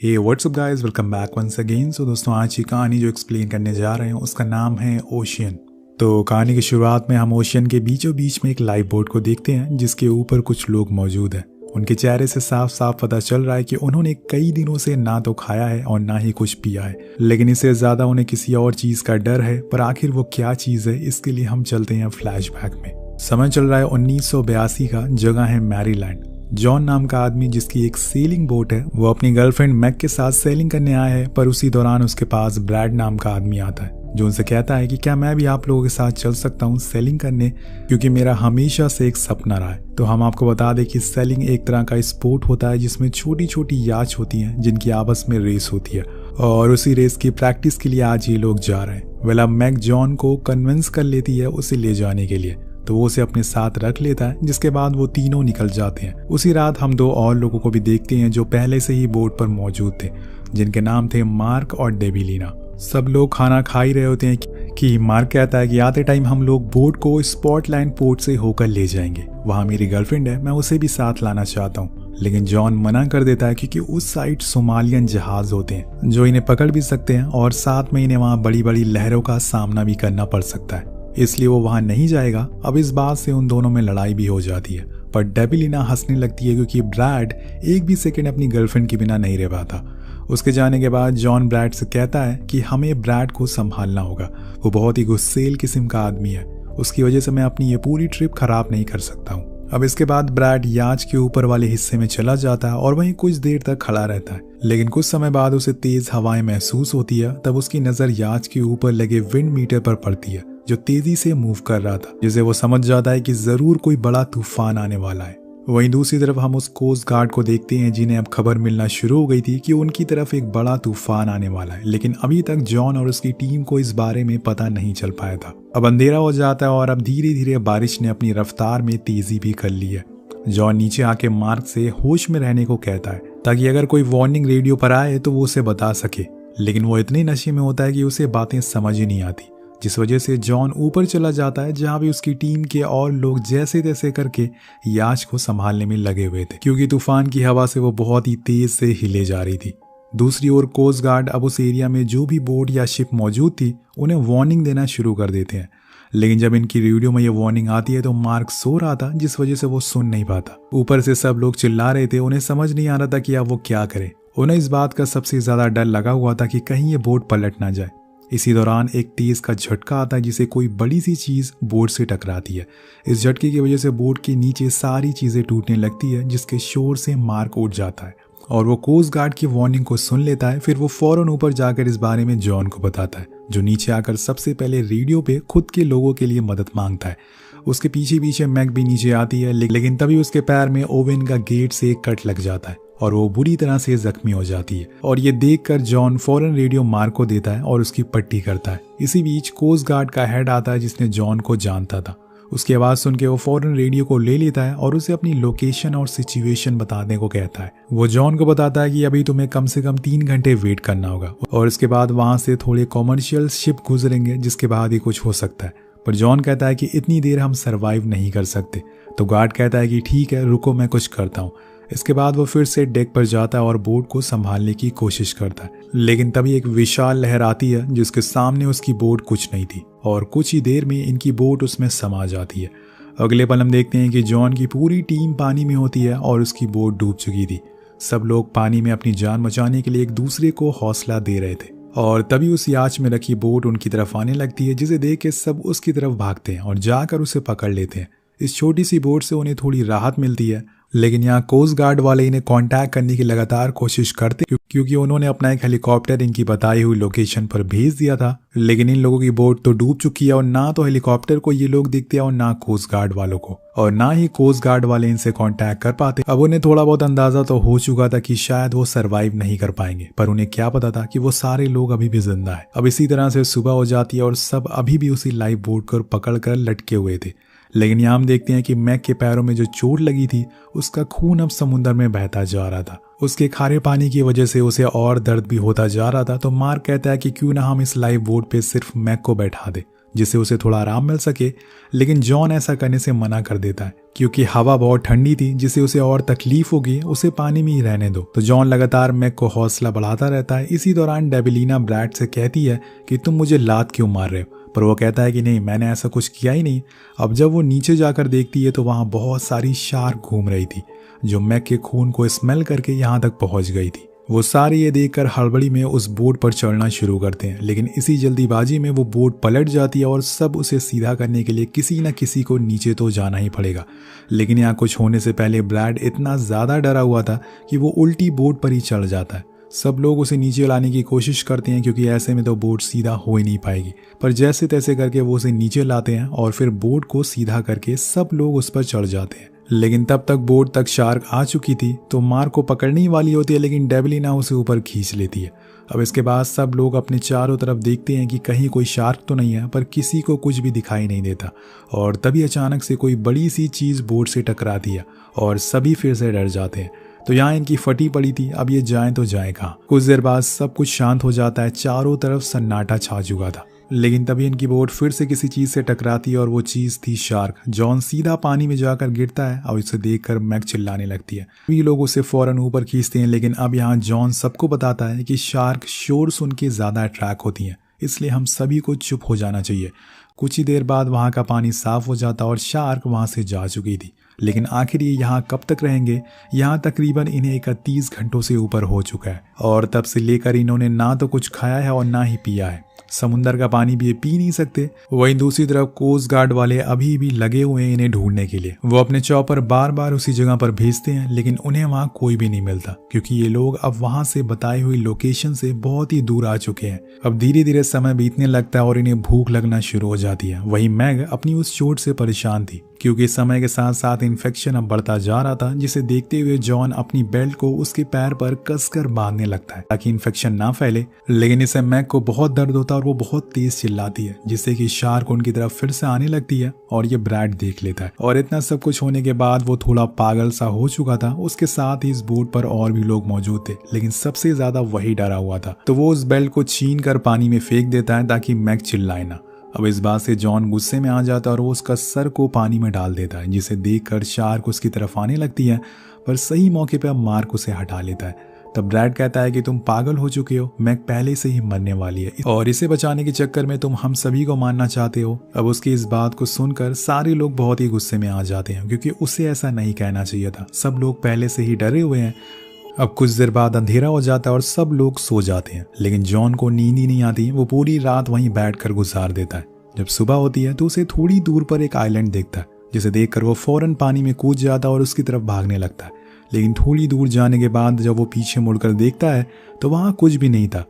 हे what's up guys, welcome back once again. So दोस्तों, आज की कहानी जो एक्सप्लेन करने जा रहे हैं उसका नाम है ओशियन। तो कहानी की शुरुआत में हम ओशियन के बीचों बीच में एक लाइफ बोट को देखते हैं जिसके ऊपर कुछ लोग मौजूद हैं। उनके चेहरे से साफ साफ पता चल रहा है कि उन्होंने कई दिनों से ना तो खाया है और ना ही कुछ पिया है, लेकिन इससे ज्यादा उन्हें किसी और चीज का डर है। पर आखिर वो क्या चीज है, इसके लिए हम चलते हैं फ्लैशबैक में। समय चल रहा है 1982 का, जगह है मैरीलैंड। जॉन नाम का आदमी जिसकी एक सेलिंग बोट है, वो अपनी गर्लफ्रेंड मैक के साथ सेलिंग करने आया है। पर उसी दौरान उसके पास ब्रैड नाम का आदमी आता है जो उनसे कहता है कि क्या मैं भी आप लोगों के साथ चल सकता हूँ सेलिंग करने, क्योंकि मेरा हमेशा से एक सपना रहा है। तो हम आपको बता दें कि सेलिंग एक तरह का स्पोर्ट होता है जिसमें छोटी छोटी याच होती हैं जिनकी आपस में रेस होती है, और उसी रेस की प्रैक्टिस के लिए आज ये लोग जा रहे हैं। वेल, अब मैक जॉन को कन्विंस कर लेती है उसे ले जाने के लिए, तो वो उसे अपने साथ रख लेता है, जिसके बाद वो तीनों निकल जाते हैं। उसी रात हम दो और लोगों को भी देखते हैं जो पहले से ही बोट पर मौजूद थे, जिनके नाम थे मार्क और डेबिलिना। सब लोग खाना खा ही रहे होते हैं कि मार्क कहता है कि आते टाइम हम लोग बोट को स्पॉटलैंड पोर्ट से होकर ले जाएंगे, वहां मेरी गर्लफ्रेंड है, मैं उसे भी साथ लाना चाहता हूँ। लेकिन जॉन मना कर देता है क्योंकि उस साइड सोमालियन जहाज होते हैं जो इन्हें पकड़ भी सकते हैं, और साथ में इन्हें वहां बड़ी बड़ी लहरों का सामना भी करना पड़ सकता है, इसलिए वो वहां नहीं जाएगा। अब इस बात से उन दोनों में लड़ाई भी हो जाती है, पर डेबिलिना हंसने लगती है क्योंकि ब्रैड एक भी सेकंड अपनी गर्लफ्रेंड के बिना नहीं रह पाता। उसके जाने के बाद जॉन ब्रैड से कहता है कि हमें ब्रैड को संभालना होगा, वो बहुत ही गुस्सेल किस्म का आदमी है, उसकी वजह से मैं अपनी ये पूरी ट्रिप खराब नहीं कर सकता हूँ। अब इसके बाद ब्रैड याच के ऊपर वाले हिस्से में चला जाता है और वहीं कुछ देर तक खड़ा रहता है, लेकिन कुछ समय बाद उसे तेज हवाएं महसूस होती है। तब उसकी नजर याच के ऊपर लगे विंड मीटर पर पड़ती है जो तेजी से मूव कर रहा था, जिसे वो समझ जाता है कि जरूर कोई बड़ा तूफान आने वाला है। वहीं दूसरी तरफ हम उस कोस्ट गार्ड को देखते हैं जिन्हें अब खबर मिलना शुरू हो गई थी कि उनकी तरफ एक बड़ा तूफान आने वाला है, लेकिन अभी तक जॉन और उसकी टीम को इस बारे में पता नहीं चल पाया था। अब अंधेरा हो जाता है और अब धीरे धीरे बारिश ने अपनी रफ्तार में तेजी भी कर ली है। जॉन नीचे आके मार्क से होश में रहने को कहता है ताकि अगर कोई वार्निंग रेडियो पर आए तो वो उसे बता सके, लेकिन वो इतने नशे में होता है कि उसे बातें समझ ही नहीं आती, जिस वजह से जॉन ऊपर चला जाता है जहां भी उसकी टीम के और लोग जैसे तैसे करके याच को संभालने में लगे हुए थे, क्योंकि तूफान की हवा से वो बहुत ही तेज से हिले जा रही थी। दूसरी ओर कोस्ट गार्ड अब उस एरिया में जो भी बोट या शिप मौजूद थी उन्हें वार्निंग देना शुरू कर देते हैं, लेकिन जब इनकी रेडियो में ये वार्निंग आती है तो मार्क सो रहा था, जिस वजह से वो सुन नहीं पाता। ऊपर से सब लोग चिल्ला रहे थे, उन्हें समझ नहीं आ रहा था कि अब वो क्या करे। उन्हें इस बात का सबसे ज्यादा डर लगा हुआ था कि कहीं ये बोट पलट ना जाए। इसी दौरान एक तेज का झटका आता है जिसे कोई बड़ी सी चीज बोट से टकराती है। इस झटके की वजह से बोट के नीचे सारी चीजें टूटने लगती है, जिसके शोर से मार्क उठ जाता है और वो कोस्ट गार्ड की वार्निंग को सुन लेता है। फिर वो फौरन ऊपर जाकर इस बारे में जॉन को बताता है, जो नीचे आकर सबसे पहले रेडियो पे खुद के लोगों के लिए मदद मांगता है। उसके पीछे पीछे मैक भी नीचे आती है, लेकिन तभी उसके पैर में ओवन का गेट से एक कट लग जाता है और वो बुरी तरह से जख्मी हो जाती है। और ये देखकर जॉन फौरन रेडियो मार्क को देता है और उसकी पट्टी करता है। इसी बीच कोस्ट गार्ड का हेड आता है जिसने जॉन को जानता था। उसकी आवाज सुन के वो फौरन रेडियो को ले लेता है और उसे अपनी लोकेशन और सिचुएशन बताने को कहता है। वो जॉन को बताता है कि अभी तुम्हें कम से कम 3 घंटे वेट करना होगा और इसके बाद वहां से थोड़े कॉमर्शियल शिप गुजरेंगे, जिसके बाद ही कुछ हो सकता है। पर जॉन कहता है कि इतनी देर हम सरवाइव नहीं कर सकते। तो गार्ड कहता है कि ठीक है, रुको, मैं कुछ करता हूँ। इसके बाद वो फिर से डेक पर जाता है और बोट को संभालने की कोशिश करता है, लेकिन तभी एक विशाल लहर आती है जिसके सामने उसकी बोट कुछ नहीं थी और कुछ ही देर में इनकी बोट उसमें समा जाती है। अगले पल हम देखते हैं कि जॉन की पूरी टीम पानी में होती है और उसकी बोट डूब चुकी थी। सब लोग पानी में अपनी जान बचाने के लिए एक दूसरे को हौसला दे रहे थे और तभी उस याच में रखी बोट उनकी तरफ आने लगती है, जिसे देख के सब उसकी तरफ भागते हैं और जाकर उसे पकड़ लेते हैं। इस छोटी सी बोट से उन्हें थोड़ी राहत मिलती है, लेकिन यहाँ कोस्ट गार्ड वाले इन्हें कांटेक्ट करने की लगातार कोशिश करते, क्योंकि उन्होंने अपना एक हेलीकॉप्टर इनकी बताई हुई लोकेशन पर भेज दिया था। लेकिन इन लोगों की बोट तो डूब चुकी है और ना तो हेलीकॉप्टर को ये लोग दिखते हैं और ना कोस्ट गार्ड वालों को, और ना ही कोस्ट गार्ड वाले इनसे कांटेक्ट कर पाते। अब उन्हें थोड़ा बहुत अंदाजा तो हो चुका था कि शायद वो सरवाइव नहीं कर पाएंगे, पर उन्हें क्या पता था कि वो सारे लोग अभी भी जिंदा है। अब इसी तरह से सुबह हो जाती है और सब अभी भी उसी लाइफ बोट को पकड़ कर लटके हुए थे, लेकिन यहाँ हम देखते हैं कि मैक के पैरों में जो चोट लगी थी उसका खून अब समुद्र में बहता जा रहा था। उसके खारे पानी की वजह से उसे और दर्द भी होता जा रहा था। तो मार्क कहता है कि क्यों ना हम इस लाइफ बोट पे सिर्फ मैक को बैठा दे जिससे उसे थोड़ा आराम मिल सके, लेकिन जॉन ऐसा करने से मना कर देता है क्योंकि हवा बहुत ठंडी थी जिससे उसे और तकलीफ होगी, उसे पानी में ही रहने दो। तो जॉन लगातार मैक को हौसला बढ़ाता रहता है। इसी दौरान डेबिलिना ब्रैड से कहती है कि तुम मुझे लात क्यों मार रहे हो, पर वो कहता है कि नहीं, मैंने ऐसा कुछ किया ही नहीं। अब जब वो नीचे जाकर देखती है तो वहाँ बहुत सारी शार्क घूम रही थी जो मैक के खून को स्मेल करके यहाँ तक पहुँच गई थी। वो सारे ये देखकर हड़बड़ी में उस बोट पर चढ़ना शुरू करते हैं, लेकिन इसी जल्दीबाजी में वो बोट पलट जाती है और सब उसे सीधा करने के लिए किसी न किसी को नीचे तो जाना ही पड़ेगा। लेकिन यहाँ कुछ होने से पहले ब्रैड इतना ज़्यादा डरा हुआ था कि वो उल्टी बोट पर ही चढ़ जाता है। सब लोग उसे नीचे लाने की कोशिश करते हैं क्योंकि ऐसे में तो बोट सीधा हो ही नहीं पाएगी, पर जैसे तैसे करके वो उसे नीचे लाते हैं और फिर बोट को सीधा करके सब लोग उस पर चढ़ जाते हैं। लेकिन तब तक बोट तक शार्क आ चुकी थी तो मार्क को पकड़ने ही वाली होती है, लेकिन डेबिलिना उसे ऊपर खींच लेती है। अब इसके बाद सब लोग अपने चारों तरफ देखते हैं कि कहीं कोई शार्क तो नहीं है, पर किसी को कुछ भी दिखाई नहीं देता। और तभी अचानक से कोई बड़ी सी चीज़ बोट से टकराती है और सभी फिर से डर जाते हैं। तो यहाँ इनकी फटी पड़ी थी, अब ये जाएं तो जाएं कहाँ। कुछ देर बाद सब कुछ शांत हो जाता है, चारों तरफ सन्नाटा छा चुका था। लेकिन तभी इनकी बोट फिर से किसी चीज से टकराती है और वो चीज थी शार्क। जॉन सीधा पानी में जाकर गिरता है और इसे देखकर मैक चिल्लाने लगती है। सभी लोग उसे फौरन ऊपर खींचते हैं, लेकिन अब यहाँ जॉन सबको बताता है कि शार्क शोर सुन के ज्यादा अट्रैक्ट होती हैं, इसलिए हम सभी को चुप हो जाना चाहिए। कुछ ही देर बाद वहाँ का पानी साफ हो जाता और शार्क वहाँ से जा चुकी थी। लेकिन आखिर ये यहाँ कब तक रहेंगे? यहाँ तकरीबन इन्हें 31 घंटों से ऊपर हो चुका है और तब से लेकर इन्होंने ना तो कुछ खाया है और ना ही पिया है। समुंदर का पानी भी ये पी नहीं सकते। वहीं दूसरी तरफ कोस्ट गार्ड वाले अभी भी लगे हुए हैं इन्हें ढूंढने के लिए। वो अपने चॉपर बार बार उसी जगह पर भेजते हैं, लेकिन उन्हें वहां कोई भी नहीं मिलता क्योंकि ये लोग अब वहां से बताई हुई लोकेशन से बहुत ही दूर आ चुके हैं। अब धीरे धीरे समय बीतने लगता है और इन्हें भूख लगना शुरू हो जाती है। वहीं मैग अपनी उस चोट से परेशान थी क्योंकि समय के साथ साथ इन्फेक्शन अब बढ़ता जा रहा था, जिसे देखते हुए जॉन अपनी बेल्ट को उसके पैर पर कसकर बांधने लगता है ताकि इन्फेक्शन ना फैले। लेकिन इससे मैग को बहुत दर्द होता है और वो बहुत तेज चिल्लाती है, जिससे कि शार्क उनकी तरफ फिर से आने लगती है और ये ब्रैड देख लेता है। और इतना सब कुछ होने के बाद वो थोड़ा पागल सा हो चुका था। उसके साथ ही इस बोट पर और भी लोग मौजूद थे, लेकिन सबसे ज्यादा वही डरा हुआ था। तो वो उस बेल्ट को छीन कर पानी में फेंक देता है ताकि मैग चिल्लाए ना। अब इस बात से जॉन गुस्से में आ जाता है और वो उसका सर को पानी में डाल देता है, जिसे देखकर शार्क उसकी तरफ आने लगती है, पर सही मौके पर मार्क उसे हटा लेता है। तब ब्रैड कहता है कि तुम पागल हो चुके हो, मैग पहले से ही मरने वाली है और इसे बचाने के चक्कर में तुम हम सभी को मारना चाहते हो। अब उसकी इस बात को सुनकर सारे लोग बहुत ही गुस्से में आ जाते हैं क्योंकि उसे ऐसा नहीं कहना चाहिए था। सब लोग पहले से ही डरे हुए हैं। अब कुछ देर बाद अंधेरा हो जाता है और सब लोग सो जाते हैं, लेकिन जॉन को नींद ही नहीं आती। वो पूरी रात वहीं बैठकर गुजार देता है। जब सुबह होती है तो उसे थोड़ी दूर पर एक आइलैंड दिखता है, जिसे देखकर वो फौरन पानी में कूद जाता है और उसकी तरफ भागने लगता है। लेकिन थोड़ी दूर जाने के बाद जब वो पीछे मुड़कर देखता है तो वहाँ कुछ भी नहीं था।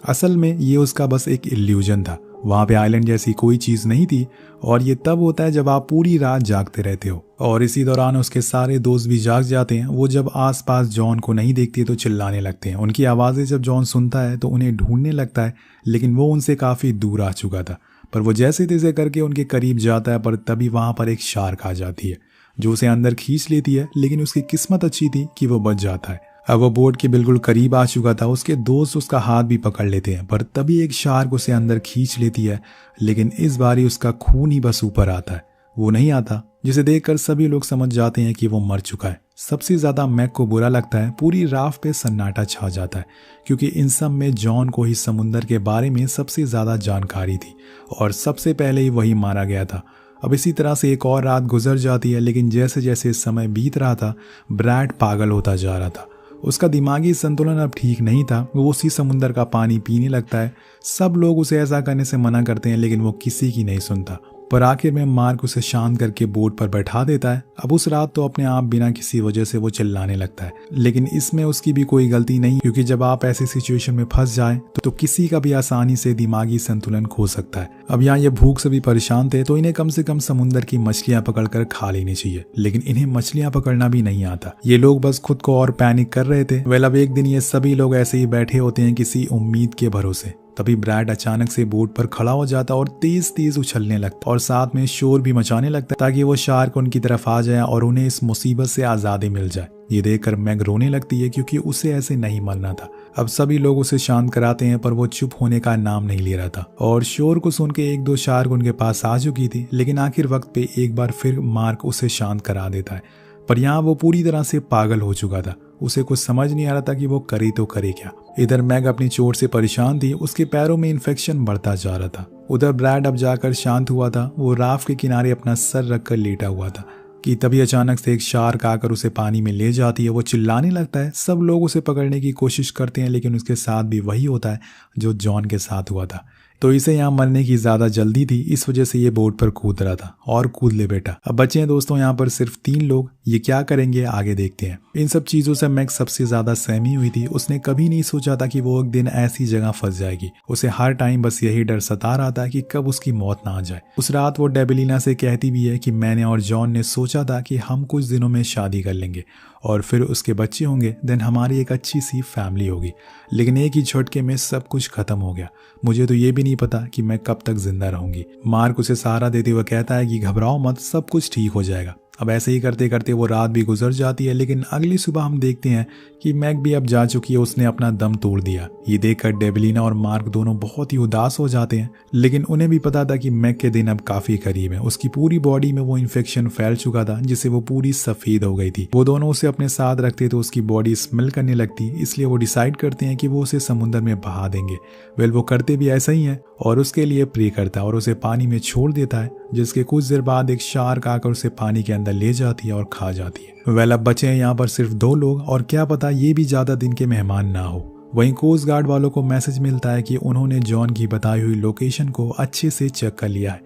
असल में ये उसका बस एक इल्यूजन था। वहाँ पे आइलैंड जैसी कोई चीज नहीं थी और ये तब होता है जब आप पूरी रात जागते रहते हो। और इसी दौरान उसके सारे दोस्त भी जाग जाते हैं। वो जब आसपास जॉन को नहीं देखते तो चिल्लाने लगते हैं। उनकी आवाजें जब जॉन सुनता है तो उन्हें ढूंढने लगता है, लेकिन वो उनसे काफी दूर आ चुका था। पर वो जैसे तैसे करके उनके करीब जाता है, पर तभी वहां पर एक शार्क आ जाती है जो उसे अंदर खींच लेती है। लेकिन उसकी किस्मत अच्छी थी कि वो बच जाता है। अब वो बोट के बिल्कुल करीब आ चुका था। उसके दोस्त उसका हाथ भी पकड़ लेते हैं, पर तभी एक शार्क उसे अंदर खींच लेती है। लेकिन इस बारी उसका खून ही बस ऊपर आता है, वो नहीं आता, जिसे देखकर सभी लोग समझ जाते हैं कि वो मर चुका है। सबसे ज्यादा मैग को बुरा लगता है। पूरी राफ्ट पे सन्नाटा छा जाता है क्योंकि इन सब में जॉन को ही समुंदर के बारे में सबसे ज्यादा जानकारी थी और सबसे पहले ही वही मारा गया था। अब इसी तरह से एक और रात गुजर जाती है, लेकिन जैसे जैसे समय बीत रहा था ब्रैड पागल होता जा रहा था। उसका दिमागी संतुलन अब ठीक नहीं था। वो उसी समुंदर का पानी पीने लगता है। सब लोग उसे ऐसा करने से मना करते हैं, लेकिन वो किसी की नहीं सुनता। पर आखिर में मार्क उसे शांत करके बोट पर बैठा देता है। अब उस रात तो अपने आप बिना किसी वजह से वो चिल्लाने लगता है, लेकिन इसमें उसकी भी कोई गलती नहीं, क्योंकि जब आप ऐसी सिचुएशन में फंस जाए तो किसी का भी आसानी से दिमागी संतुलन खो सकता है। अब यहाँ ये भूख से भी परेशान थे, तो इन्हें कम से कम समुद्र की मछलियां पकड़कर खा लेनी चाहिए, लेकिन इन्हें मछलियां पकड़ना भी नहीं आता। ये लोग बस खुद को और पैनिक कर रहे थे। वेल, अब एक दिन ये सभी लोग ऐसे ही बैठे होते हैं किसी उम्मीद के भरोसे। तभी ब्रैड अचानक से बोट पर खड़ा हो जाता और तेज तेज उछलने लगता और साथ में शोर भी मचाने लगता ताकि वो शार्क उनकी तरफ आ जाए और उन्हें इस मुसीबत से आजादी मिल जाए। ये देखकर मैग रोने लगती है क्योंकि उसे ऐसे नहीं मरना था। अब सभी लोग उसे शांत कराते हैं पर वो चुप होने का नाम नहीं ले रहा था और शोर को सुन के 1-2 शार्क उनके पास आ चुकी थी, लेकिन आखिर वक्त पे एक बार फिर मार्क उसे शांत करा देता है। पर यहाँ वो पूरी तरह से पागल हो चुका था। उसे कुछ समझ नहीं आ रहा था कि वो करे तो करे क्या। इधर मैग अपनी चोट से परेशान थी, उसके पैरों में इन्फेक्शन बढ़ता जा रहा था। उधर ब्रैड अब जाकर शांत हुआ था। वो राफ्ट के किनारे अपना सर रखकर लेटा हुआ था कि तभी अचानक से एक शार्क आकर उसे पानी में ले जाती है। वो चिल्लाने लगता है। सब लोग उसे पकड़ने की कोशिश करते हैं, लेकिन उसके साथ भी वही होता है जो जॉन के साथ हुआ था। तो इसे यहाँ मरने की ज़्यादा जल्दी थी, इस वजह से ये बोट पर कूद रहा था। और कूद ले बेटा। अब बचे हैं दोस्तों यहाँ पर सिर्फ 3 लोग। ये क्या करेंगे आगे देखते हैं। इन सब चीज़ों से मैग सबसे ज़्यादा सहमी हुई थी। उसने कभी नहीं सोचा था कि वो एक दिन ऐसी जगह फंस जाएगी। उसे हर टाइम बस यही डर सता रहा था कि कब उसकी मौत ना आ जाए। उस रात वो डेबिलिना से कहती भी है कि मैंने और जॉन ने सोचा था कि हम कुछ दिनों में शादी कर लेंगे और फिर उसके बच्चे होंगे, देन हमारी एक अच्छी सी फैमिली होगी। लेकिन एक ही झटके में सब कुछ खत्म हो गया। मुझे तो ये भी नहीं पता कि मैं कब तक जिंदा रहूंगी। मार्क उसे सहारा देते हुए कहता है कि घबराओ मत, सब कुछ ठीक हो जाएगा। अब ऐसे ही करते करते वो रात भी गुजर जाती है, लेकिन अगली सुबह हम देखते हैं कि मैग भी अब जा चुकी है। उसने अपना दम तोड़ दिया। ये देखकर डेबिलिना और मार्क दोनों बहुत ही उदास हो जाते हैं, लेकिन उन्हें भी पता था कि मैग के दिन अब काफी करीब है। उसकी पूरी बॉडी में वो इन्फेक्शन फैल चुका था, जिससे वो पूरी सफेद हो गई थी। वो दोनों उसे अपने साथ रखते तो उसकी बॉडी स्मेल करने लगती, इसलिए वो डिसाइड करते हैं कि वो उसे समुद्र में बहा देंगे। वेल वो करते भी ऐसा ही है और उसके लिए प्रे करता है और उसे पानी में छोड़ देता है, जिसके कुछ देर बाद एक शार्क आकर उसे पानी के अंदर ले जाती है और खा जाती है। वेल अब बचे हैं यहाँ पर सिर्फ 2 लोग और क्या पता ये भी ज्यादा दिन के मेहमान ना हो। वहीं कोस्ट गार्ड वालों को मैसेज मिलता है कि उन्होंने जॉन की बताई हुई लोकेशन को अच्छे से चेक कर लिया है,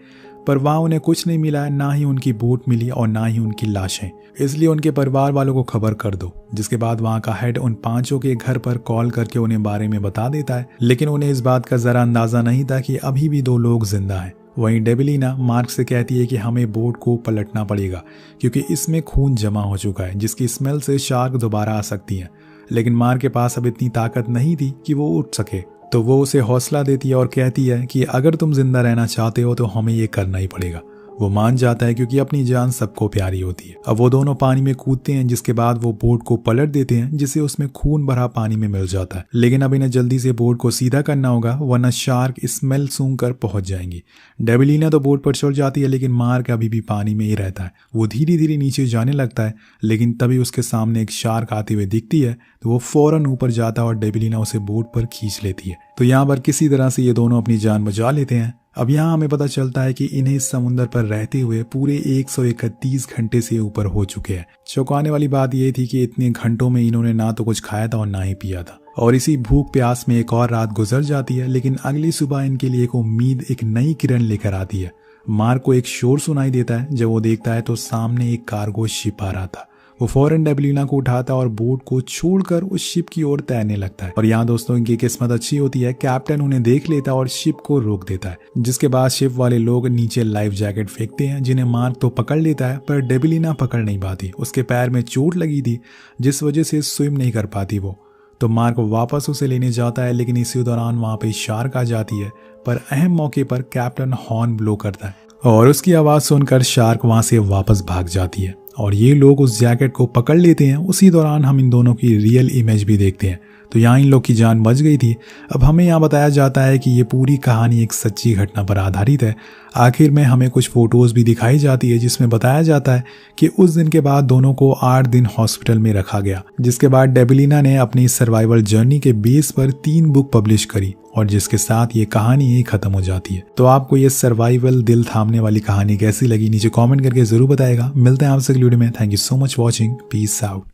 पर वहाँ उन्हें कुछ नहीं मिला है, ना ही उनकी बोट मिली और ना ही उनकी लाशें। इसलिए उनके परिवार वालों को खबर कर दो। जिसके बाद वहाँ का हेड उन 5 के घर पर कॉल करके उन्हें बारे में बता देता है, लेकिन उन्हें इस बात का जरा अंदाजा नहीं था कि अभी भी 2 लोग जिंदा हैं। वहीं डेबिलिना मार्क से कहती है कि हमें बोट को पलटना पड़ेगा क्योंकि इसमें खून जमा हो चुका है, जिसकी स्मेल से शार्क दोबारा आ सकती है। लेकिन मार्क के पास अब इतनी ताकत नहीं थी कि वो उठ सके, तो वो उसे हौसला देती है और कहती है कि अगर तुम जिंदा रहना चाहते हो तो हमें ये करना ही पड़ेगा। वो मान जाता है क्योंकि अपनी जान सबको प्यारी होती है। अब वो दोनों पानी में कूदते हैं, जिसके बाद वो बोट को पलट देते हैं, जिससे उसमें खून भरा पानी में मिल जाता है। लेकिन अब इन्हें जल्दी से बोट को सीधा करना होगा, वरना शार्क स्मेल सूंघ कर पहुंच जाएंगी। डेबिलिना तो बोट पर चढ़ जाती है, लेकिन मार्क अभी भी पानी में ही रहता है। वो धीरे धीरे नीचे जाने लगता है, लेकिन तभी उसके सामने एक शार्क आते हुए दिखती है, तो वो फौरन ऊपर जाता है और डेबिलिना उसे बोट पर खींच लेती है। तो यहाँ पर किसी तरह से ये दोनों अपनी जान बचा लेते हैं। अब यहाँ हमें पता चलता है कि इन्हें इस समुद्र पर रहते हुए पूरे 131 घंटे से ऊपर हो चुके हैं। चौंकाने वाली बात यह थी कि इतने घंटों में इन्होंने ना तो कुछ खाया था और ना ही पिया था। और इसी भूख प्यास में एक और रात गुजर जाती है, लेकिन अगली सुबह इनके लिए एक उम्मीद, एक नई किरण लेकर आती है। मार्क को एक शोर सुनाई देता है। जब वो देखता है तो सामने एक कार्गो शिप आ रहा था। वो फौरन डेबिलिना को उठाता और बोट को छोड़कर उस शिप की ओर तैरने लगता है। और यहाँ दोस्तों इनकी किस्मत अच्छी होती है, कैप्टन उन्हें देख लेता और शिप को रोक देता है। जिसके बाद शिप वाले लोग नीचे लाइफ जैकेट फेंकते हैं, जिन्हें मार्क तो पकड़ लेता है, पर डेबिलिना पकड़ नहीं पाती। उसके पैर में चोट लगी थी, जिस वजह से स्विम नहीं कर पाती वो। तो मार्क वापस उसे लेने जाता है, लेकिन इसी दौरान वहाँ पे शार्क आ जाती है। पर अहम मौके पर कैप्टन हॉर्न ब्लो करता है और उसकी आवाज़ सुनकर शार्क वहाँ से वापस भाग जाती है और ये लोग उस जैकेट को पकड़ लेते हैं। उसी दौरान हम इन दोनों की रियल इमेज भी देखते हैं। तो यहाँ इन लोग की जान बच गई थी। अब हमें यहाँ बताया जाता है कि ये पूरी कहानी एक सच्ची घटना पर आधारित है। आखिर में हमें कुछ फोटोज भी दिखाई जाती है, जिसमें बताया जाता है कि उस दिन के बाद दोनों को 8 दिन हॉस्पिटल में रखा गया। जिसके बाद डेबिलिना ने अपनी सर्वाइवल जर्नी के बेस पर 3 बुक पब्लिश करी और जिसके साथ ये कहानी ही खत्म हो जाती है। तो आपको ये सर्वाइवल दिल थामने वाली कहानी कैसी लगी नीचे कमेंट करके जरूर बताएगा। मिलते हैं आपसे अगली वीडियो में। Thank you so much watching. Peace out.